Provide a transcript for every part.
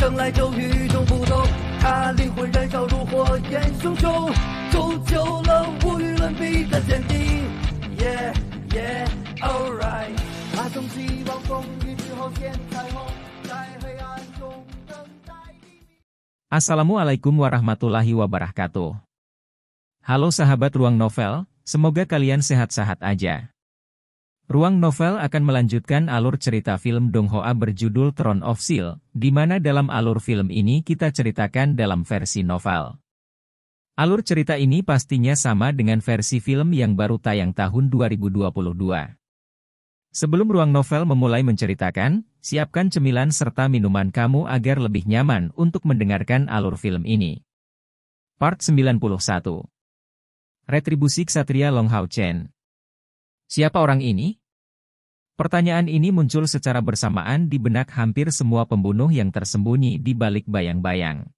生来就与众不同，他灵魂燃烧如火焰熊熊，铸就了无与伦比的坚定。Yeah yeah alright， 他从希望风雨之后见彩虹，在黑暗中等待黎明。 Assalamualaikum warahmatullahi wabarakatuh. Halo sahabat Ruang Novel, semoga kalian sehat-sehat aja. Ruang Novel akan melanjutkan alur cerita film Dong Hoa berjudul Throne of Steel, di mana dalam alur film ini kita ceritakan dalam versi novel. Alur cerita ini pastinya sama dengan versi film yang baru tayang tahun 2022. Sebelum Ruang Novel memulai menceritakan, siapkan cemilan serta minuman kamu agar lebih nyaman untuk mendengarkan alur film ini. Part 91. Retribusi Ksatria Long Hao Chen. Siapa orang ini? Pertanyaan ini muncul secara bersamaan di benak hampir semua pembunuh yang tersembunyi di balik bayang-bayang.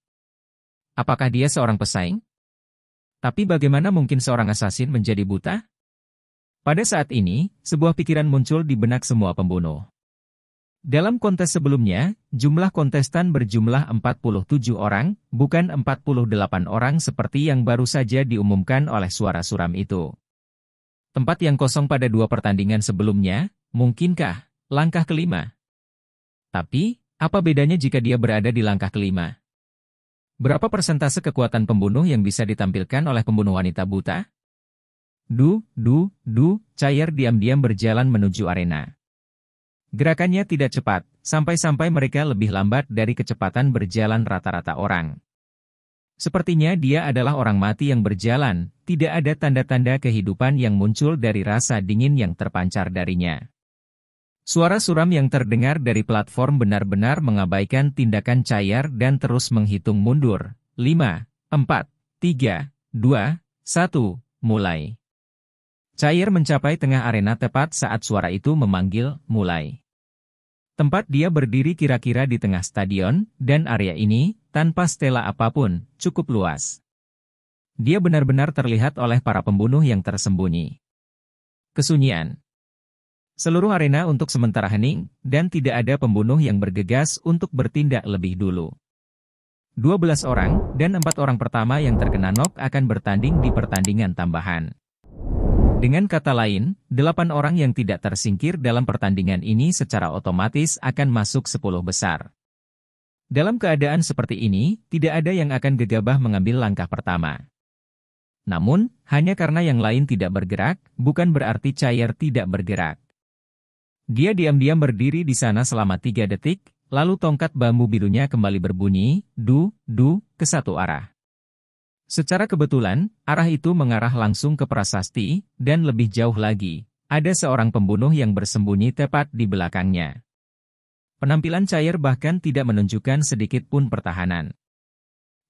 Apakah dia seorang pesaing? Tapi bagaimana mungkin seorang asasin menjadi buta? Pada saat ini, sebuah pikiran muncul di benak semua pembunuh. Dalam kontes sebelumnya, jumlah kontestan berjumlah 47 orang, bukan 48 orang seperti yang baru saja diumumkan oleh suara suram itu. Tempat yang kosong pada dua pertandingan sebelumnya, mungkinkah langkah kelima? Tapi, apa bedanya jika dia berada di langkah kelima? Berapa persentase kekuatan pembunuh yang bisa ditampilkan oleh pembunuh wanita buta? Chair diam-diam berjalan menuju arena. Gerakannya tidak cepat, sampai-sampai mereka lebih lambat dari kecepatan berjalan rata-rata orang. Sepertinya dia adalah orang mati yang berjalan, tidak ada tanda-tanda kehidupan yang muncul dari rasa dingin yang terpancar darinya. Suara suram yang terdengar dari platform benar-benar mengabaikan tindakan Chair dan terus menghitung mundur. 5, 4, 3, 2, 1, mulai. Chair mencapai tengah arena tepat saat suara itu memanggil, mulai. Tempat dia berdiri kira-kira di tengah stadion, dan area ini, tanpa stela apapun, cukup luas. Dia benar-benar terlihat oleh para pembunuh yang tersembunyi. Kesunyian. Seluruh arena untuk sementara hening, dan tidak ada pembunuh yang bergegas untuk bertindak lebih dulu. 12 orang, dan 4 orang pertama yang terkena knock akan bertanding di pertandingan tambahan. Dengan kata lain, 8 orang yang tidak tersingkir dalam pertandingan ini secara otomatis akan masuk 10 besar. Dalam keadaan seperti ini, tidak ada yang akan gegabah mengambil langkah pertama. Namun, hanya karena yang lain tidak bergerak, bukan berarti Chair tidak bergerak. Dia diam-diam berdiri di sana selama 3 detik, lalu tongkat bambu birunya kembali berbunyi, ke satu arah. Secara kebetulan, arah itu mengarah langsung ke prasasti, dan lebih jauh lagi, ada seorang pembunuh yang bersembunyi tepat di belakangnya. Penampilan Chair bahkan tidak menunjukkan sedikit pun pertahanan.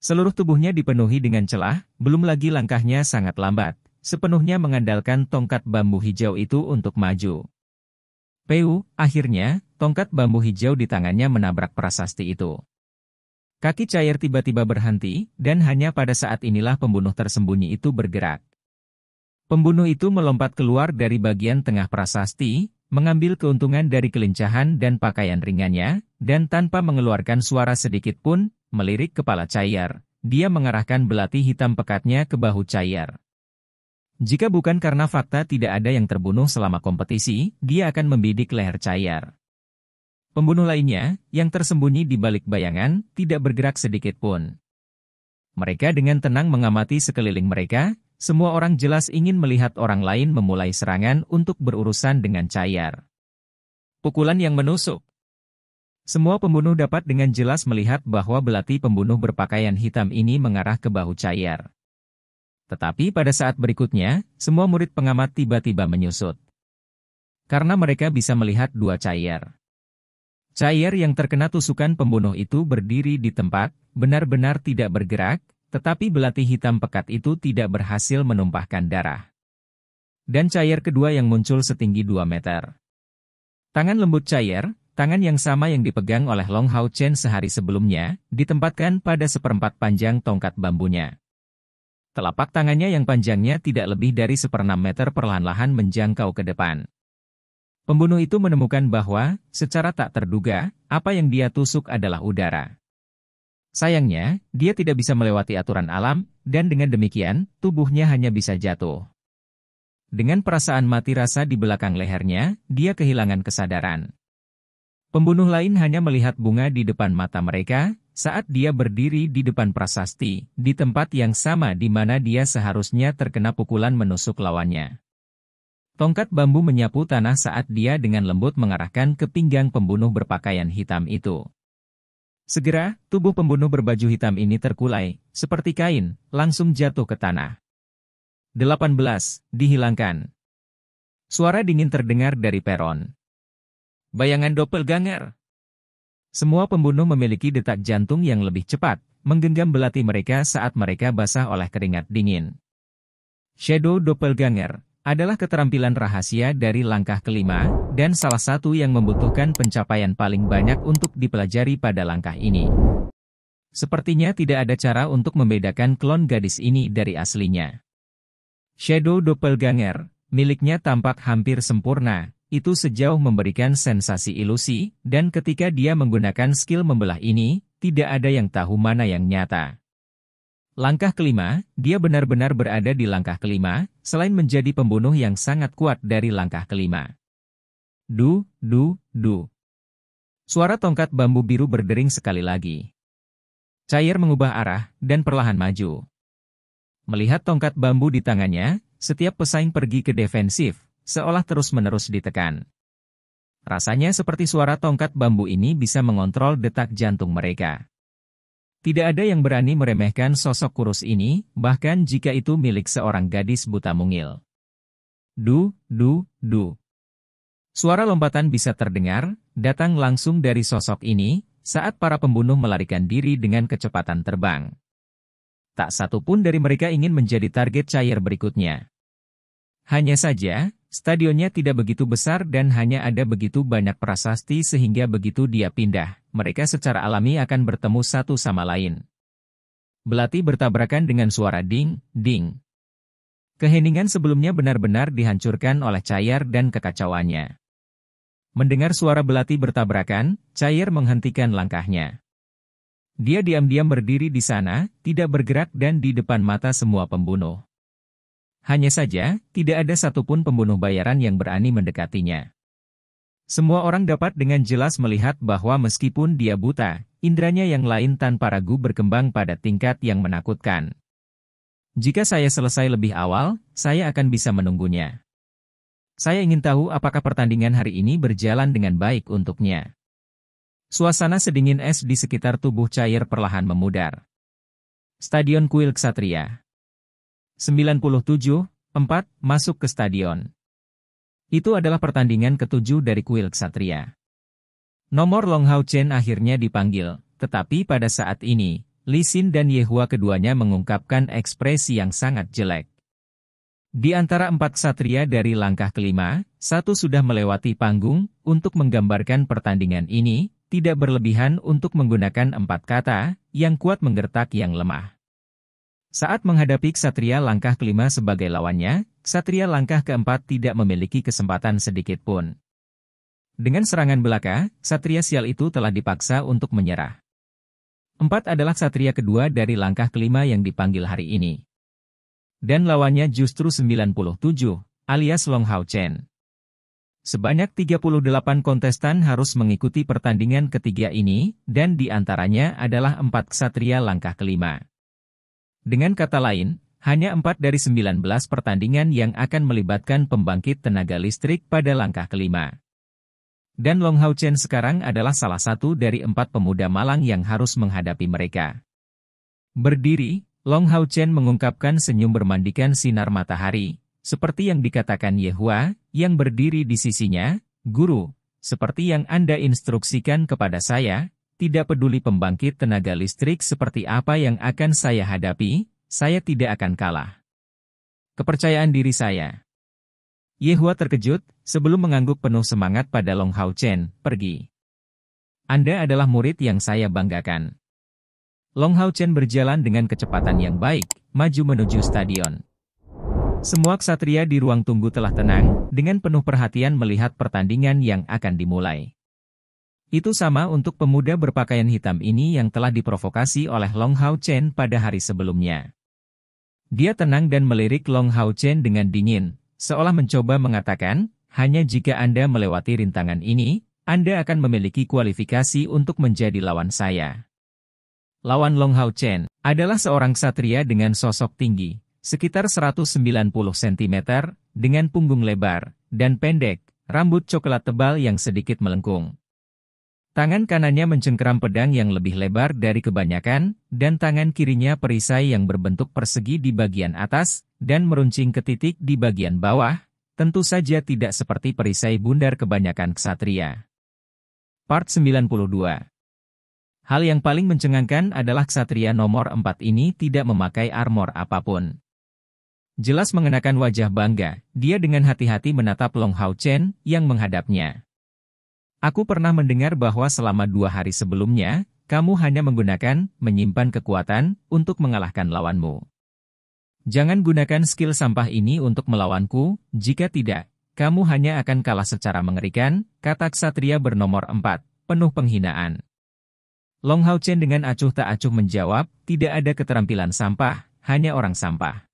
Seluruh tubuhnya dipenuhi dengan celah, belum lagi langkahnya sangat lambat, sepenuhnya mengandalkan tongkat bambu hijau itu untuk maju. Akhirnya, tongkat bambu hijau di tangannya menabrak prasasti itu. Kaki Chair tiba-tiba berhenti, dan hanya pada saat inilah pembunuh tersembunyi itu bergerak. Pembunuh itu melompat keluar dari bagian tengah prasasti, mengambil keuntungan dari kelincahan dan pakaian ringannya, dan tanpa mengeluarkan suara sedikit pun, melirik kepala Chair, dia mengarahkan belati hitam pekatnya ke bahu Chair. Jika bukan karena fakta tidak ada yang terbunuh selama kompetisi, dia akan membidik leher Chair. Pembunuh lainnya, yang tersembunyi di balik bayangan, tidak bergerak sedikit pun. Mereka dengan tenang mengamati sekeliling mereka, semua orang jelas ingin melihat orang lain memulai serangan untuk berurusan dengan Chair. Pukulan yang menusuk. Semua pembunuh dapat dengan jelas melihat bahwa belati pembunuh berpakaian hitam ini mengarah ke bahu Chair. Tetapi pada saat berikutnya, semua murid pengamat tiba-tiba menyusut. Karena mereka bisa melihat dua Chair. Chair yang terkena tusukan pembunuh itu berdiri di tempat, benar-benar tidak bergerak, tetapi belati hitam pekat itu tidak berhasil menumpahkan darah. Dan Chair kedua yang muncul setinggi 2 meter. Tangan lembut Chair, tangan yang sama yang dipegang oleh Long Hao Chen sehari sebelumnya, ditempatkan pada seperempat panjang tongkat bambunya. Telapak tangannya yang panjangnya tidak lebih dari 1/6 meter perlahan-lahan menjangkau ke depan. Pembunuh itu menemukan bahwa, secara tak terduga, apa yang dia tusuk adalah udara. Sayangnya, dia tidak bisa melewati aturan alam, dan dengan demikian, tubuhnya hanya bisa jatuh. Dengan perasaan mati rasa di belakang lehernya, dia kehilangan kesadaran. Pembunuh lain hanya melihat bunga di depan mata mereka, saat dia berdiri di depan prasasti, di tempat yang sama di mana dia seharusnya terkena pukulan menusuk lawannya. Tongkat bambu menyapu tanah saat dia dengan lembut mengarahkan ke pinggang pembunuh berpakaian hitam itu. Segera, tubuh pembunuh berbaju hitam ini terkulai, seperti kain, langsung jatuh ke tanah. 18. Dihilangkan. Suara dingin terdengar dari peron. Bayangan doppelganger. Semua pembunuh memiliki detak jantung yang lebih cepat, menggenggam belati mereka saat mereka basah oleh keringat dingin. Shadow doppelganger adalah keterampilan rahasia dari langkah kelima, dan salah satu yang membutuhkan pencapaian paling banyak untuk dipelajari pada langkah ini. Sepertinya tidak ada cara untuk membedakan klon gadis ini dari aslinya. Shadow doppelganger, miliknya tampak hampir sempurna, itu sejauh memberikan sensasi ilusi, dan ketika dia menggunakan skill membelah ini, tidak ada yang tahu mana yang nyata. Langkah kelima, dia benar-benar berada di langkah kelima, selain menjadi pembunuh yang sangat kuat dari langkah kelima. Du. Suara tongkat bambu biru berdering sekali lagi. Cair mengubah arah, dan perlahan maju. Melihat tongkat bambu di tangannya, setiap pesaing pergi ke defensif, seolah terus-menerus ditekan. Rasanya seperti suara tongkat bambu ini bisa mengontrol detak jantung mereka. Tidak ada yang berani meremehkan sosok kurus ini, bahkan jika itu milik seorang gadis buta mungil. Du. Suara lompatan bisa terdengar, datang langsung dari sosok ini, saat para pembunuh melarikan diri dengan kecepatan terbang. Tak satu pun dari mereka ingin menjadi target cair berikutnya. Hanya saja, stadionnya tidak begitu besar dan hanya ada begitu banyak prasasti sehingga begitu dia pindah, mereka secara alami akan bertemu satu sama lain. Belati bertabrakan dengan suara ding, ding. Keheningan sebelumnya benar-benar dihancurkan oleh Cair dan kekacauannya. Mendengar suara belati bertabrakan, Cair menghentikan langkahnya. Dia diam-diam berdiri di sana, tidak bergerak dan di depan mata semua pembunuh. Hanya saja, tidak ada satupun pembunuh bayaran yang berani mendekatinya. Semua orang dapat dengan jelas melihat bahwa meskipun dia buta, indranya yang lain tanpa ragu berkembang pada tingkat yang menakutkan. Jika saya selesai lebih awal, saya akan bisa menunggunya. Saya ingin tahu apakah pertandingan hari ini berjalan dengan baik untuknya. Suasana sedingin es di sekitar tubuh Cair perlahan memudar. Stadion Kuil Ksatria. 97:4 masuk ke stadion. Itu adalah pertandingan ke-7 dari Kuil Ksatria. Nomor Long Hao Chen akhirnya dipanggil, tetapi pada saat ini, Li Xin dan Yehua keduanya mengungkapkan ekspresi yang sangat jelek. Di antara 4 ksatria dari langkah kelima, satu sudah melewati panggung, untuk menggambarkan pertandingan ini, tidak berlebihan untuk menggunakan 4 kata, yang kuat menggertak yang lemah. Saat menghadapi ksatria langkah kelima sebagai lawannya, ksatria langkah keempat tidak memiliki kesempatan sedikit pun. Dengan serangan belaka, ksatria sial itu telah dipaksa untuk menyerah. 4 adalah ksatria kedua dari langkah kelima yang dipanggil hari ini. Dan lawannya justru 97, alias Long Hao Chen. Sebanyak 38 kontestan harus mengikuti pertandingan ketiga ini, dan di antaranya adalah 4 ksatria langkah kelima. Dengan kata lain, hanya 4 dari 19 pertandingan yang akan melibatkan pembangkit tenaga listrik pada langkah kelima. Dan Long Hao Chen sekarang adalah salah satu dari 4 pemuda malang yang harus menghadapi mereka. Berdiri, Long Hao Chen mengungkapkan senyum bermandikan sinar matahari, seperti yang dikatakan Yehua, yang berdiri di sisinya, Guru, seperti yang Anda instruksikan kepada saya, tidak peduli pembangkit tenaga listrik seperti apa yang akan saya hadapi, saya tidak akan kalah. Kepercayaan diri saya. Yehua terkejut, sebelum mengangguk penuh semangat pada Long Hao Chen, pergi. Anda adalah murid yang saya banggakan. Long Hao Chen berjalan dengan kecepatan yang baik, maju menuju stadion. Semua ksatria di ruang tunggu telah tenang, dengan penuh perhatian melihat pertandingan yang akan dimulai. Itu sama untuk pemuda berpakaian hitam ini yang telah diprovokasi oleh Long Hao Chen pada hari sebelumnya. Dia tenang dan melirik Long Hao Chen dengan dingin, seolah mencoba mengatakan, hanya jika Anda melewati rintangan ini, Anda akan memiliki kualifikasi untuk menjadi lawan saya. Lawan Long Hao Chen adalah seorang ksatria dengan sosok tinggi, sekitar 190 cm, dengan punggung lebar dan pendek, rambut coklat tebal yang sedikit melengkung. Tangan kanannya mencengkeram pedang yang lebih lebar dari kebanyakan, dan tangan kirinya perisai yang berbentuk persegi di bagian atas, dan meruncing ke titik di bagian bawah, tentu saja tidak seperti perisai bundar kebanyakan ksatria. Part 92. Hal yang paling mencengangkan adalah ksatria nomor 4 ini tidak memakai armor apapun. Jelas mengenakan wajah bangga, dia dengan hati-hati menatap Long Hao Chen yang menghadapnya. Aku pernah mendengar bahwa selama 2 hari sebelumnya, kamu hanya menyimpan kekuatan untuk mengalahkan lawanmu. Jangan gunakan skill sampah ini untuk melawanku, jika tidak, kamu hanya akan kalah secara mengerikan, kata ksatria bernomor 4, penuh penghinaan. Long Hao Chen dengan acuh tak acuh menjawab, tidak ada keterampilan sampah, hanya orang sampah.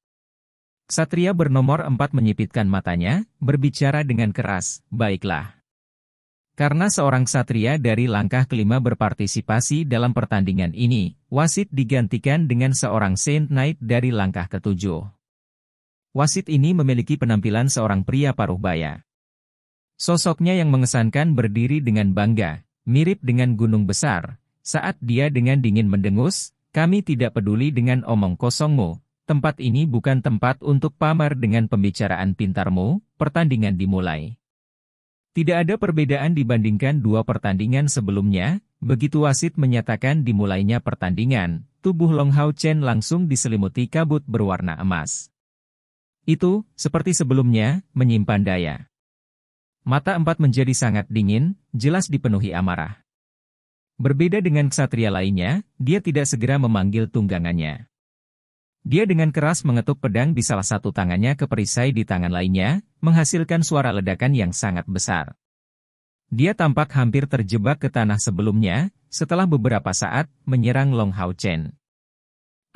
Ksatria bernomor 4 menyipitkan matanya, berbicara dengan keras, baiklah. Karena seorang ksatria dari langkah kelima berpartisipasi dalam pertandingan ini, wasit digantikan dengan seorang Saint Knight dari langkah ketujuh. Wasit ini memiliki penampilan seorang pria paruh baya. Sosoknya yang mengesankan berdiri dengan bangga, mirip dengan gunung besar, saat dia dengan dingin mendengus, kami tidak peduli dengan omong kosongmu, tempat ini bukan tempat untuk pamer dengan pembicaraan pintarmu, pertandingan dimulai. Tidak ada perbedaan dibandingkan 2 pertandingan sebelumnya, begitu wasit menyatakan dimulainya pertandingan, tubuh Long Hao Chen langsung diselimuti kabut berwarna emas. Itu, seperti sebelumnya, menyimpan daya. Mata 4 menjadi sangat dingin, jelas dipenuhi amarah. Berbeda dengan ksatria lainnya, dia tidak segera memanggil tunggangannya. Dia dengan keras mengetuk pedang di salah satu tangannya ke perisai di tangan lainnya, menghasilkan suara ledakan yang sangat besar. Dia tampak hampir terjebak ke tanah sebelumnya, setelah beberapa saat, menyerang Long Hao Chen.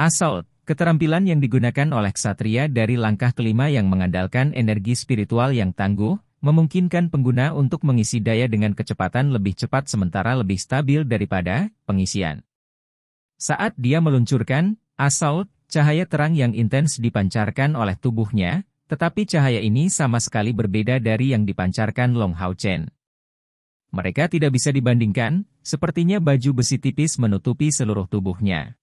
Assault, keterampilan yang digunakan oleh ksatria dari langkah kelima yang mengandalkan energi spiritual yang tangguh, memungkinkan pengguna untuk mengisi daya dengan kecepatan lebih cepat sementara lebih stabil daripada pengisian. Saat dia meluncurkan Assault, cahaya terang yang intens dipancarkan oleh tubuhnya, tetapi cahaya ini sama sekali berbeda dari yang dipancarkan Long Hao Chen. Mereka tidak bisa dibandingkan, sepertinya baju besi tipis menutupi seluruh tubuhnya.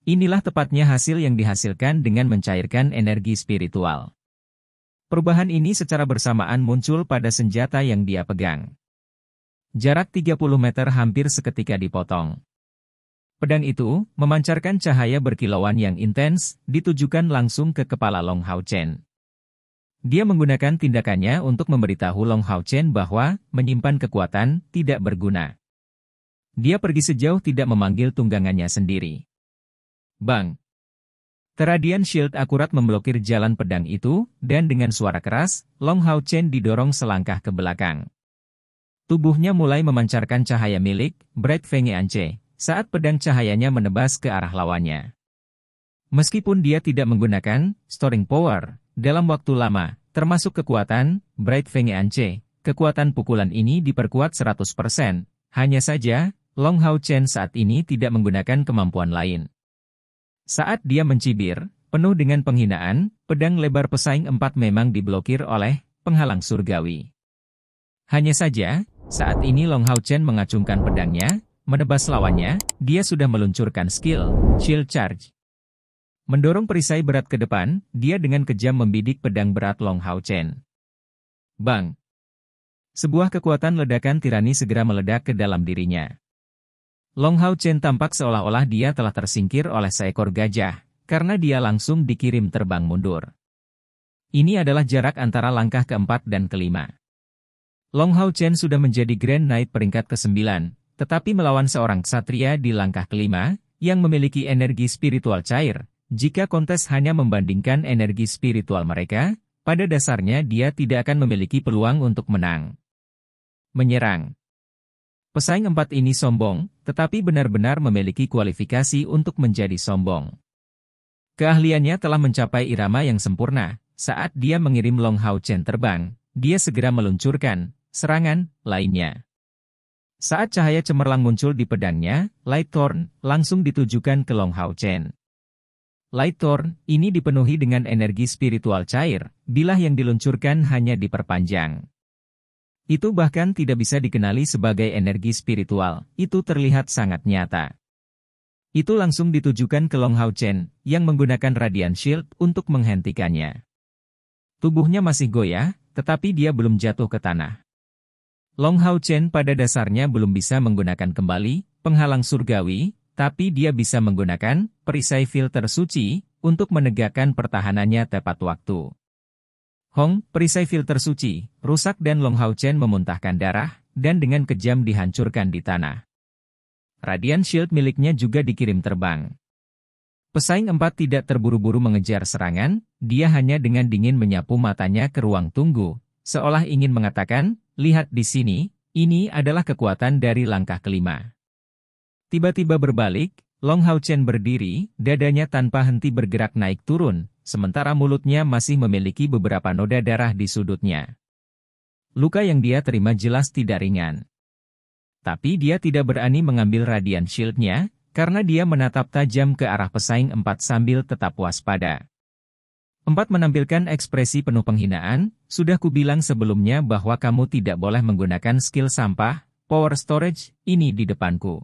Inilah tepatnya hasil yang dihasilkan dengan mencairkan energi spiritual. Perubahan ini secara bersamaan muncul pada senjata yang dia pegang. Jarak 30 meter hampir seketika dipotong. Pedang itu, memancarkan cahaya berkilauan yang intens, ditujukan langsung ke kepala Long Hao Chen. Dia menggunakan tindakannya untuk memberitahu Long Hao Chen bahwa, menyimpan kekuatan, tidak berguna. Dia pergi sejauh tidak memanggil tunggangannya sendiri. Bang! Teradian shield akurat memblokir jalan pedang itu, dan dengan suara keras, Long Hao Chen didorong selangkah ke belakang. Tubuhnya mulai memancarkan cahaya milik, Bright Feng Ance. Saat pedang cahayanya menebas ke arah lawannya. Meskipun dia tidak menggunakan storing power dalam waktu lama, termasuk kekuatan Bright Feng Ance, kekuatan pukulan ini diperkuat 100%, hanya saja, Long Hao Chen saat ini tidak menggunakan kemampuan lain. Saat dia mencibir, penuh dengan penghinaan, pedang lebar pesaing 4 memang diblokir oleh penghalang surgawi. Hanya saja, saat ini Long Hao Chen mengacungkan pedangnya, menebas lawannya, dia sudah meluncurkan skill, Shield Charge. Mendorong perisai berat ke depan, dia dengan kejam membidik pedang berat Long Hao Chen. Bang! Sebuah kekuatan ledakan tirani segera meledak ke dalam dirinya. Long Hao Chen tampak seolah-olah dia telah tersingkir oleh seekor gajah, karena dia langsung dikirim terbang mundur. Ini adalah jarak antara langkah keempat dan kelima. Long Hao Chen sudah menjadi Grand Knight peringkat ke-9, tetapi melawan seorang ksatria di langkah kelima, yang memiliki energi spiritual cair, jika kontes hanya membandingkan energi spiritual mereka, pada dasarnya dia tidak akan memiliki peluang untuk menang. Menyerang. Pesaing 4 ini sombong, tetapi benar-benar memiliki kualifikasi untuk menjadi sombong. Keahliannya telah mencapai irama yang sempurna. Saat dia mengirim Long Hao Chen terbang, dia segera meluncurkan serangan lainnya. Saat cahaya cemerlang muncul di pedangnya, Light Thorn langsung ditujukan ke Long Hao Chen. Light Thorn ini dipenuhi dengan energi spiritual cair, bilah yang diluncurkan hanya diperpanjang. Itu bahkan tidak bisa dikenali sebagai energi spiritual, itu terlihat sangat nyata. Itu langsung ditujukan ke Long Hao Chen, yang menggunakan Radiant Shield untuk menghentikannya. Tubuhnya masih goyah, tetapi dia belum jatuh ke tanah. Long Hao Chen pada dasarnya belum bisa menggunakan kembali penghalang surgawi, tapi dia bisa menggunakan perisai filter suci untuk menegakkan pertahanannya tepat waktu. Hong, perisai filter suci, rusak dan Long Hao Chen memuntahkan darah, dan dengan kejam dihancurkan di tanah. Radiant Shield miliknya juga dikirim terbang. Pesaing 4 tidak terburu-buru mengejar serangan, dia hanya dengan dingin menyapu matanya ke ruang tunggu, seolah ingin mengatakan, lihat di sini, ini adalah kekuatan dari langkah kelima. Tiba-tiba berbalik, Long Hao Chen berdiri, dadanya tanpa henti bergerak naik turun, sementara mulutnya masih memiliki beberapa noda darah di sudutnya. Luka yang dia terima jelas tidak ringan. Tapi dia tidak berani mengambil Radiant Shield-nya, karena dia menatap tajam ke arah pesaing 4 sambil tetap waspada. 4 menampilkan ekspresi penuh penghinaan, sudah kubilang sebelumnya bahwa kamu tidak boleh menggunakan skill sampah, power storage, ini di depanku.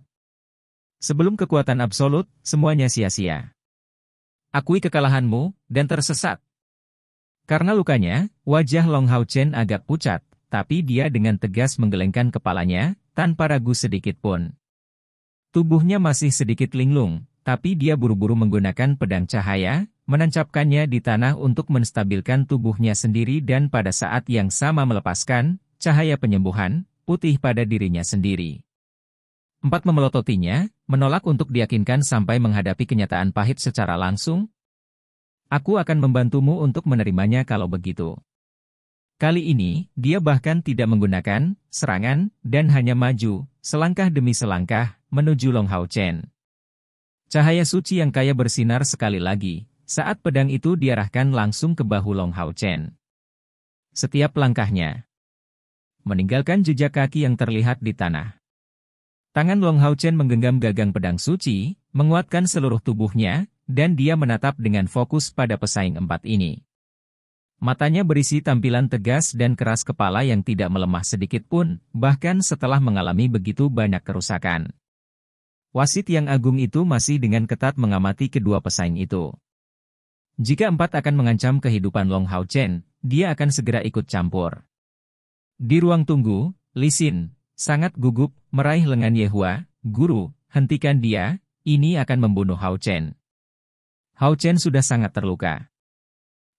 Sebelum kekuatan absolut, semuanya sia-sia. Akui kekalahanmu, dan tersesat. Karena lukanya, wajah Long Hao Chen agak pucat, tapi dia dengan tegas menggelengkan kepalanya, tanpa ragu sedikit pun. Tubuhnya masih sedikit linglung, tapi dia buru-buru menggunakan pedang cahaya, menancapkannya di tanah untuk menstabilkan tubuhnya sendiri dan pada saat yang sama melepaskan cahaya penyembuhan putih pada dirinya sendiri. 4 memelototinya, menolak untuk diyakinkan sampai menghadapi kenyataan pahit secara langsung. Aku akan membantumu untuk menerimanya kalau begitu. Kali ini, dia bahkan tidak menggunakan serangan dan hanya maju, selangkah demi selangkah, menuju Long Hao Chen. Cahaya suci yang kaya bersinar sekali lagi, saat pedang itu diarahkan langsung ke bahu Long Hao Chen. Setiap langkahnya meninggalkan jejak kaki yang terlihat di tanah. Tangan Long Hao Chen menggenggam gagang pedang suci, menguatkan seluruh tubuhnya, dan dia menatap dengan fokus pada pesaing 4 ini. Matanya berisi tampilan tegas dan keras kepala yang tidak melemah sedikit pun, bahkan setelah mengalami begitu banyak kerusakan. Wasit yang agung itu masih dengan ketat mengamati kedua pesaing itu. Jika 4 akan mengancam kehidupan Long Hao Chen, dia akan segera ikut campur. Di ruang tunggu, Li Xin sangat gugup, meraih lengan Yehua, guru, hentikan dia, ini akan membunuh Hao Chen. Hao Chen sudah sangat terluka.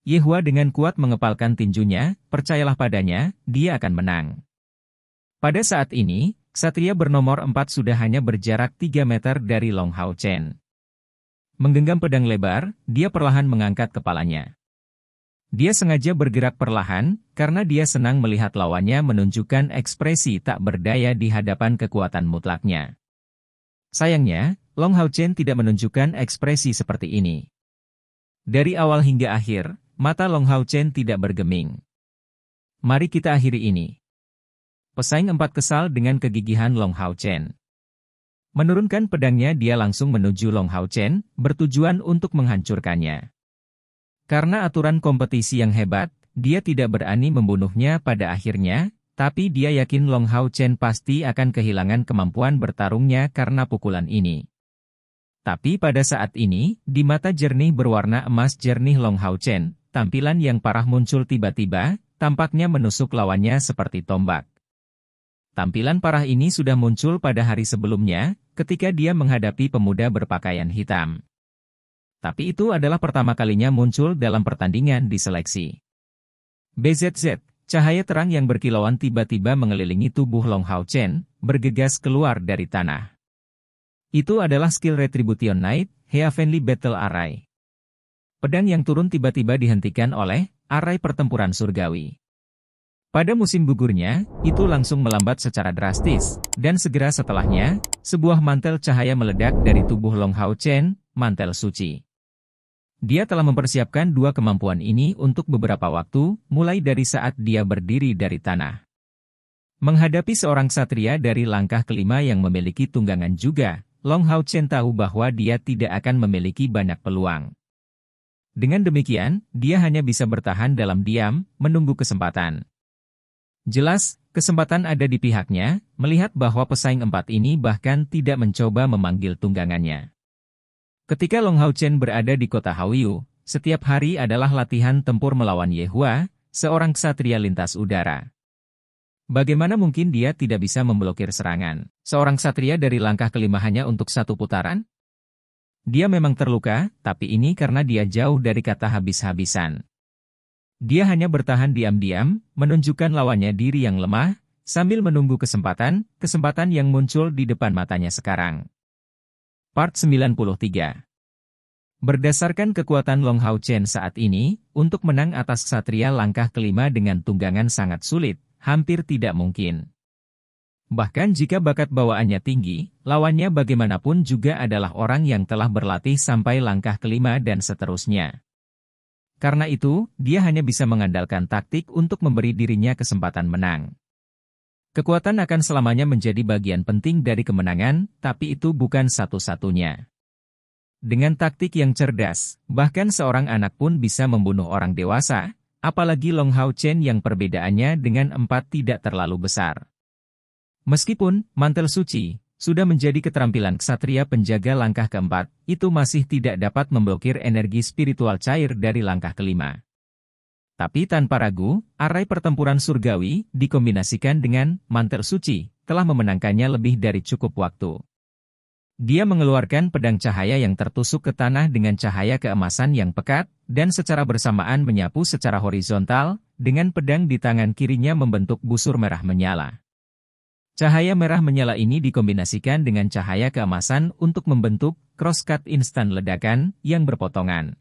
Yehua dengan kuat mengepalkan tinjunya, percayalah padanya, dia akan menang. Pada saat ini, ksatria bernomor 4 sudah hanya berjarak 3 meter dari Long Hao Chen. Menggenggam pedang lebar, dia perlahan mengangkat kepalanya. Dia sengaja bergerak perlahan, karena dia senang melihat lawannya menunjukkan ekspresi tak berdaya di hadapan kekuatan mutlaknya. Sayangnya, Long Hao Chen tidak menunjukkan ekspresi seperti ini. Dari awal hingga akhir, mata Long Hao Chen tidak bergeming. Mari kita akhiri ini. Pesaing 4 kesal dengan kegigihan Long Hao Chen. Menurunkan pedangnya dia langsung menuju Long Hao Chen, bertujuan untuk menghancurkannya. Karena aturan kompetisi yang hebat, dia tidak berani membunuhnya pada akhirnya, tapi dia yakin Long Hao Chen pasti akan kehilangan kemampuan bertarungnya karena pukulan ini. Tapi pada saat ini, di mata jernih berwarna emas jernih Long Hao Chen, tampilan yang parah muncul tiba-tiba, tampaknya menusuk lawannya seperti tombak. Tampilan parah ini sudah muncul pada hari sebelumnya, ketika dia menghadapi pemuda berpakaian hitam. Tapi itu adalah pertama kalinya muncul dalam pertandingan di seleksi. BZZ, cahaya terang yang berkilauan tiba-tiba mengelilingi tubuh Long Hao Chen, bergegas keluar dari tanah. Itu adalah skill Retribution Knight, Heavenly Battle Array. Pedang yang turun tiba-tiba dihentikan oleh arai pertempuran surgawi. Pada musim gugurnya, itu langsung melambat secara drastis, dan segera setelahnya, sebuah mantel cahaya meledak dari tubuh Long Hao Chen, mantel suci. Dia telah mempersiapkan dua kemampuan ini untuk beberapa waktu, mulai dari saat dia berdiri dari tanah. Menghadapi seorang ksatria dari langkah kelima yang memiliki tunggangan juga, Long Hao Chen tahu bahwa dia tidak akan memiliki banyak peluang. Dengan demikian, dia hanya bisa bertahan dalam diam, menunggu kesempatan. Jelas, kesempatan ada di pihaknya, melihat bahwa pesaing empat ini bahkan tidak mencoba memanggil tunggangannya. Ketika Long Hao Chen berada di kota Haoyu, setiap hari adalah latihan tempur melawan Ye Hua, seorang ksatria lintas udara. Bagaimana mungkin dia tidak bisa memblokir serangan seorang ksatria dari langkah kelima hanya untuk satu putaran? Dia memang terluka, tapi ini karena dia jauh dari kata habis-habisan. Dia hanya bertahan diam-diam, menunjukkan lawannya diri yang lemah, sambil menunggu kesempatan yang muncul di depan matanya sekarang. Part 93. Berdasarkan kekuatan Long Hao Chen saat ini, untuk menang atas ksatria langkah kelima dengan tunggangan sangat sulit, hampir tidak mungkin. Bahkan jika bakat bawaannya tinggi, lawannya bagaimanapun juga adalah orang yang telah berlatih sampai langkah kelima dan seterusnya. Karena itu, dia hanya bisa mengandalkan taktik untuk memberi dirinya kesempatan menang. Kekuatan akan selamanya menjadi bagian penting dari kemenangan, tapi itu bukan satu-satunya. Dengan taktik yang cerdas, bahkan seorang anak pun bisa membunuh orang dewasa, apalagi Long Hao Chen yang perbedaannya dengan empat tidak terlalu besar. Meskipun mantel suci sudah menjadi keterampilan ksatria penjaga langkah keempat, itu masih tidak dapat memblokir energi spiritual cair dari langkah kelima. Tapi tanpa ragu, arai pertempuran surgawi, dikombinasikan dengan mantel suci, telah memenangkannya lebih dari cukup waktu. Dia mengeluarkan pedang cahaya yang tertusuk ke tanah dengan cahaya keemasan yang pekat, dan secara bersamaan menyapu secara horizontal, dengan pedang di tangan kirinya membentuk busur merah menyala. Cahaya merah menyala ini dikombinasikan dengan cahaya keemasan untuk membentuk crosscut instan ledakan yang berpotongan.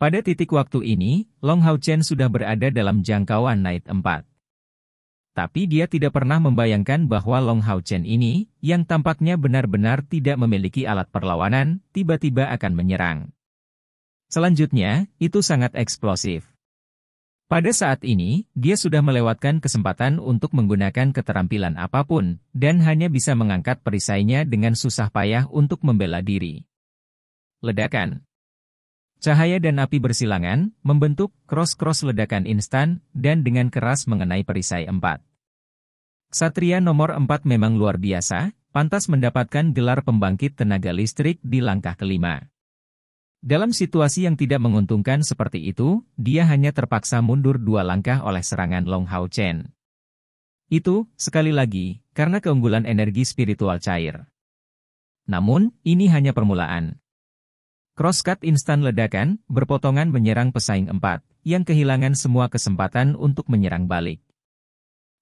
Pada titik waktu ini, Long Hao Chen sudah berada dalam jangkauan Night 4. Tapi dia tidak pernah membayangkan bahwa Long Hao Chen ini, yang tampaknya benar-benar tidak memiliki alat perlawanan, tiba-tiba akan menyerang. Selanjutnya, itu sangat eksplosif. Pada saat ini, dia sudah melewatkan kesempatan untuk menggunakan keterampilan apapun, dan hanya bisa mengangkat perisainya dengan susah payah untuk membela diri. Ledakan. Cahaya dan api bersilangan, membentuk cross-cross ledakan instan, dan dengan keras mengenai perisai 4. Ksatria nomor 4 memang luar biasa, pantas mendapatkan gelar pembangkit tenaga listrik di langkah kelima. Dalam situasi yang tidak menguntungkan seperti itu, dia hanya terpaksa mundur 2 langkah oleh serangan Long Hao Chen. Itu, sekali lagi, karena keunggulan energi spiritual cair. Namun, ini hanya permulaan. Crosscut instan ledakan, berpotongan menyerang pesaing 4, yang kehilangan semua kesempatan untuk menyerang balik.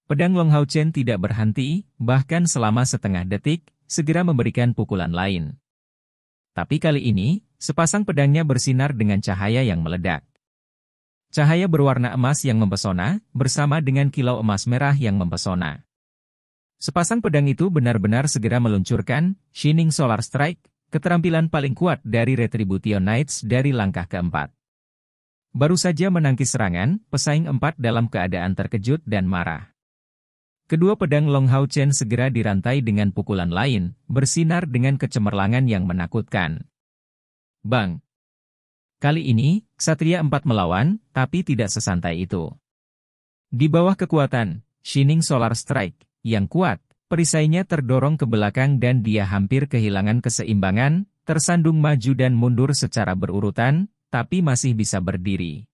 Pedang Long Hao Chen tidak berhenti, bahkan selama setengah detik, segera memberikan pukulan lain. Tapi kali ini, sepasang pedangnya bersinar dengan cahaya yang meledak. Cahaya berwarna emas yang mempesona, bersama dengan kilau emas merah yang mempesona. Sepasang pedang itu benar-benar segera meluncurkan Shining Solar Strike, keterampilan paling kuat dari Retribution Knights dari langkah keempat. Baru saja menangkis serangan, pesaing 4 dalam keadaan terkejut dan marah. Kedua pedang Long Hao Chen segera dirantai dengan pukulan lain, bersinar dengan kecemerlangan yang menakutkan. Bang! Kali ini, Ksatria 4 melawan, tapi tidak sesantai itu. Di bawah kekuatan Shining Solar Strike yang kuat, perisainya terdorong ke belakang dan dia hampir kehilangan keseimbangan, tersandung maju dan mundur secara berurutan, tapi masih bisa berdiri.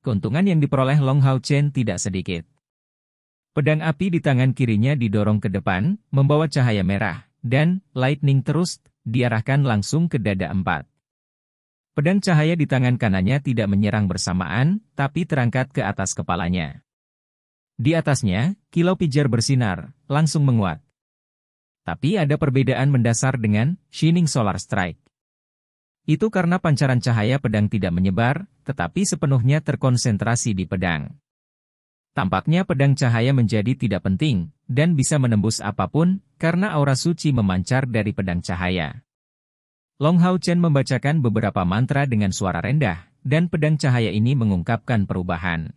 Keuntungan yang diperoleh Long Hao Chen tidak sedikit. Pedang api di tangan kirinya didorong ke depan, membawa cahaya merah, dan lightning terus diarahkan langsung ke dada 4. Pedang cahaya di tangan kanannya tidak menyerang bersamaan, tapi terangkat ke atas kepalanya. Di atasnya, kilau pijar bersinar, langsung menguat. Tapi ada perbedaan mendasar dengan Shining Solar Strike. Itu karena pancaran cahaya pedang tidak menyebar, tetapi sepenuhnya terkonsentrasi di pedang. Tampaknya pedang cahaya menjadi tidak penting, dan bisa menembus apapun, karena aura suci memancar dari pedang cahaya. Long Hao Chen membacakan beberapa mantra dengan suara rendah, dan pedang cahaya ini mengungkapkan perubahan.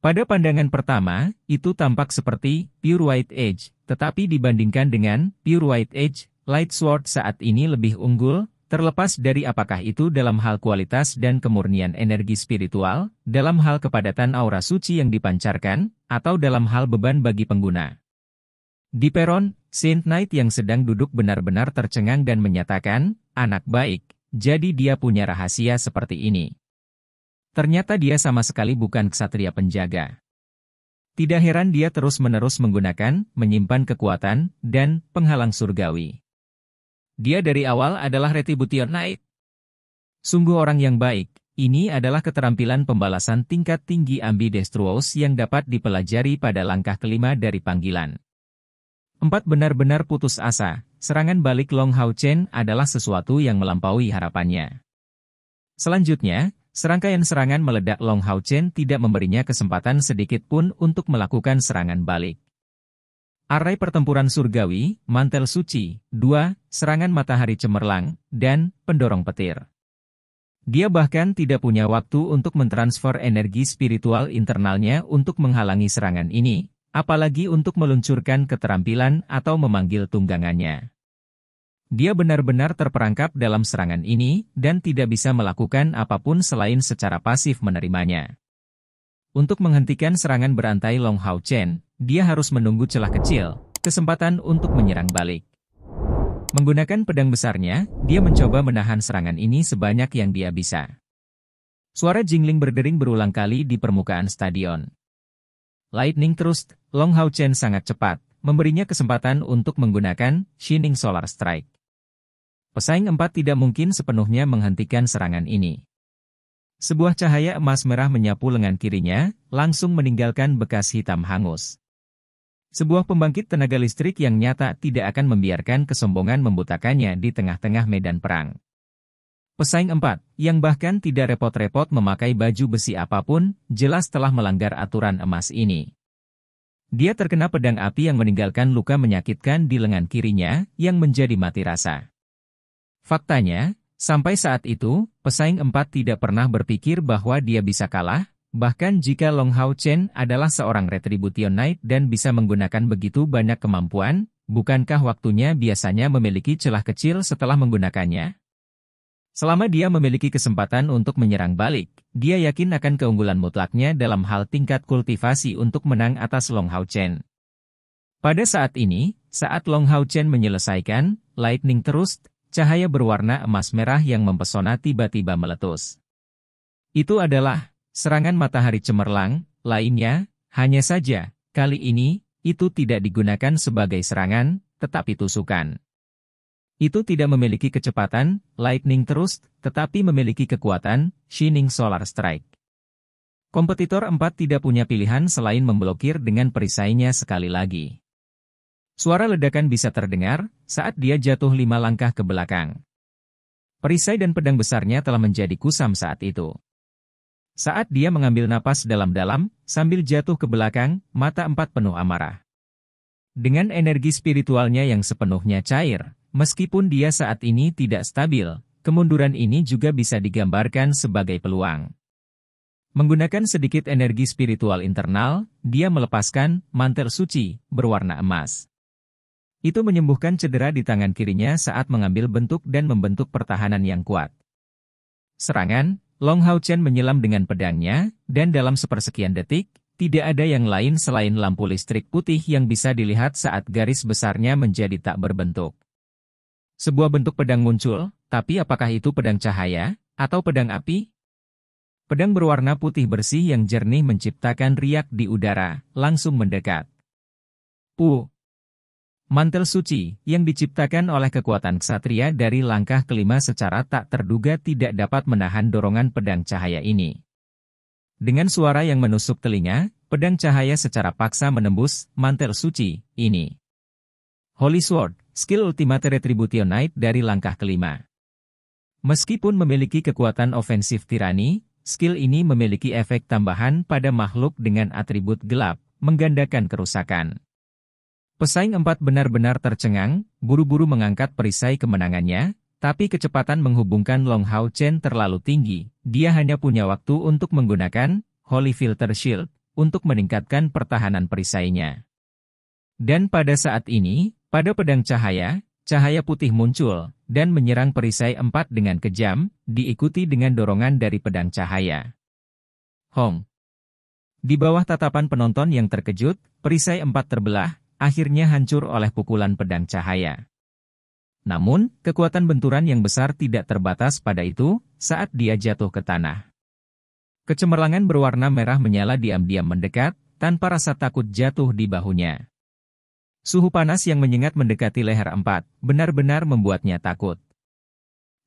Pada pandangan pertama, itu tampak seperti Pure White Edge, tetapi dibandingkan dengan Pure White Edge, Light Sword saat ini lebih unggul, terlepas dari apakah itu dalam hal kualitas dan kemurnian energi spiritual, dalam hal kepadatan aura suci yang dipancarkan, atau dalam hal beban bagi pengguna. Di peron, Saint Knight yang sedang duduk benar-benar tercengang dan menyatakan, "Anak baik, jadi dia punya rahasia seperti ini." Ternyata dia sama sekali bukan ksatria penjaga. Tidak heran dia terus-menerus menggunakan, menyimpan kekuatan, dan penghalang surgawi. Dia dari awal adalah Retribution Knight. Sungguh orang yang baik, ini adalah keterampilan pembalasan tingkat tinggi Ambidextrous yang dapat dipelajari pada langkah kelima dari panggilan. 4 benar-benar putus asa, serangan balik Long Hao Chen adalah sesuatu yang melampaui harapannya. Selanjutnya, serangkaian serangan meledak Long Hao Chen tidak memberinya kesempatan sedikit pun untuk melakukan serangan balik. Arai pertempuran surgawi, mantel suci, 2, serangan matahari cemerlang, dan pendorong petir. Dia bahkan tidak punya waktu untuk mentransfer energi spiritual internalnya untuk menghalangi serangan ini, apalagi untuk meluncurkan keterampilan atau memanggil tunggangannya. Dia benar-benar terperangkap dalam serangan ini, dan tidak bisa melakukan apapun selain secara pasif menerimanya. Untuk menghentikan serangan berantai Long Hao Chen, dia harus menunggu celah kecil, kesempatan untuk menyerang balik. Menggunakan pedang besarnya, dia mencoba menahan serangan ini sebanyak yang dia bisa. Suara jingling berdering berulang kali di permukaan stadion. Lightning Thrust, Long Hao Chen sangat cepat, memberinya kesempatan untuk menggunakan Shining Solar Strike. Pesaing 4 tidak mungkin sepenuhnya menghentikan serangan ini. Sebuah cahaya emas merah menyapu lengan kirinya, langsung meninggalkan bekas hitam hangus. Sebuah pembangkit tenaga listrik yang nyata tidak akan membiarkan kesombongan membutakannya di tengah-tengah medan perang. Pesaing 4, yang bahkan tidak repot-repot memakai baju besi apapun, jelas telah melanggar aturan emas ini. Dia terkena pedang api yang meninggalkan luka menyakitkan di lengan kirinya, yang menjadi mati rasa. Faktanya, sampai saat itu, pesaing 4 tidak pernah berpikir bahwa dia bisa kalah, bahkan jika Long Hao Chen adalah seorang Retribution Knight dan bisa menggunakan begitu banyak kemampuan, bukankah waktunya biasanya memiliki celah kecil setelah menggunakannya? Selama dia memiliki kesempatan untuk menyerang balik, dia yakin akan keunggulan mutlaknya dalam hal tingkat kultivasi untuk menang atas Long Hao Chen. Pada saat ini, saat Long Hao Chen menyelesaikan Lightning Thrust, cahaya berwarna emas merah yang mempesona tiba-tiba meletus. Itu adalah serangan matahari cemerlang. Lainnya, hanya saja, kali ini, itu tidak digunakan sebagai serangan, tetapi tusukan. Itu tidak memiliki kecepatan, Lightning Thrust, tetapi memiliki kekuatan, Shining Solar Strike. Kompetitor 4 tidak punya pilihan selain memblokir dengan perisainya sekali lagi. Suara ledakan bisa terdengar saat dia jatuh 5 langkah ke belakang. Perisai dan pedang besarnya telah menjadi kusam saat itu. Saat dia mengambil napas dalam-dalam, sambil jatuh ke belakang, mata 4 penuh amarah. Dengan energi spiritualnya yang sepenuhnya cair, meskipun dia saat ini tidak stabil, kemunduran ini juga bisa digambarkan sebagai peluang. Menggunakan sedikit energi spiritual internal, dia melepaskan mantel suci berwarna emas. Itu menyembuhkan cedera di tangan kirinya saat mengambil bentuk dan membentuk pertahanan yang kuat. Serangan, Long Hao Chen menyelam dengan pedangnya, dan dalam sepersekian detik, tidak ada yang lain selain lampu listrik putih yang bisa dilihat saat garis besarnya menjadi tak berbentuk. Sebuah bentuk pedang muncul, tapi apakah itu pedang cahaya, atau pedang api? Pedang berwarna putih bersih yang jernih menciptakan riak di udara, langsung mendekat. Mantel suci, yang diciptakan oleh kekuatan ksatria dari langkah kelima secara tak terduga tidak dapat menahan dorongan pedang cahaya ini. Dengan suara yang menusuk telinga, pedang cahaya secara paksa menembus mantel suci ini. Holy Sword, skill Ultimate Retribution Knight dari langkah kelima. Meskipun memiliki kekuatan ofensif tirani, skill ini memiliki efek tambahan pada makhluk dengan atribut gelap, menggandakan kerusakan. Pesaing 4 benar-benar tercengang, buru-buru mengangkat perisai kemenangannya, tapi kecepatan menghubungkan Long Hao Chen terlalu tinggi. Dia hanya punya waktu untuk menggunakan Holy Filter Shield untuk meningkatkan pertahanan perisainya. Dan pada saat ini, pada pedang cahaya putih muncul dan menyerang perisai 4 dengan kejam, diikuti dengan dorongan dari pedang cahaya. Hong. Di bawah tatapan penonton yang terkejut, perisai 4 terbelah, akhirnya hancur oleh pukulan pedang cahaya. Namun, kekuatan benturan yang besar tidak terbatas pada itu, saat dia jatuh ke tanah. Kecemerlangan berwarna merah menyala diam-diam mendekat, tanpa rasa takut jatuh di bahunya. Suhu panas yang menyengat mendekati leher 4, benar-benar membuatnya takut.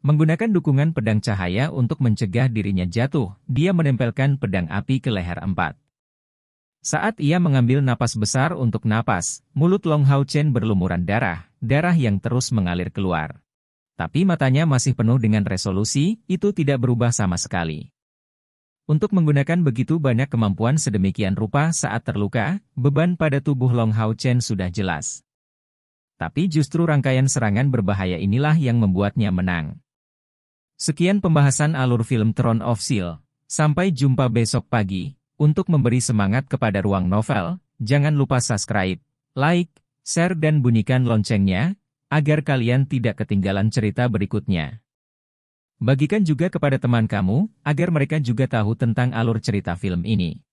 Menggunakan dukungan pedang cahaya untuk mencegah dirinya jatuh, dia menempelkan pedang api ke leher 4. Saat ia mengambil napas besar untuk napas, mulut Long Hao Chen berlumuran darah yang terus mengalir keluar. Tapi matanya masih penuh dengan resolusi, itu tidak berubah sama sekali. Untuk menggunakan begitu banyak kemampuan sedemikian rupa saat terluka, beban pada tubuh Long Hao Chen sudah jelas. Tapi justru rangkaian serangan berbahaya inilah yang membuatnya menang. Sekian pembahasan alur film Throne of Steel. Sampai jumpa besok pagi. Untuk memberi semangat kepada Ruang Novel, jangan lupa subscribe, like, share dan bunyikan loncengnya, agar kalian tidak ketinggalan cerita berikutnya. Bagikan juga kepada teman kamu, agar mereka juga tahu tentang alur cerita film ini.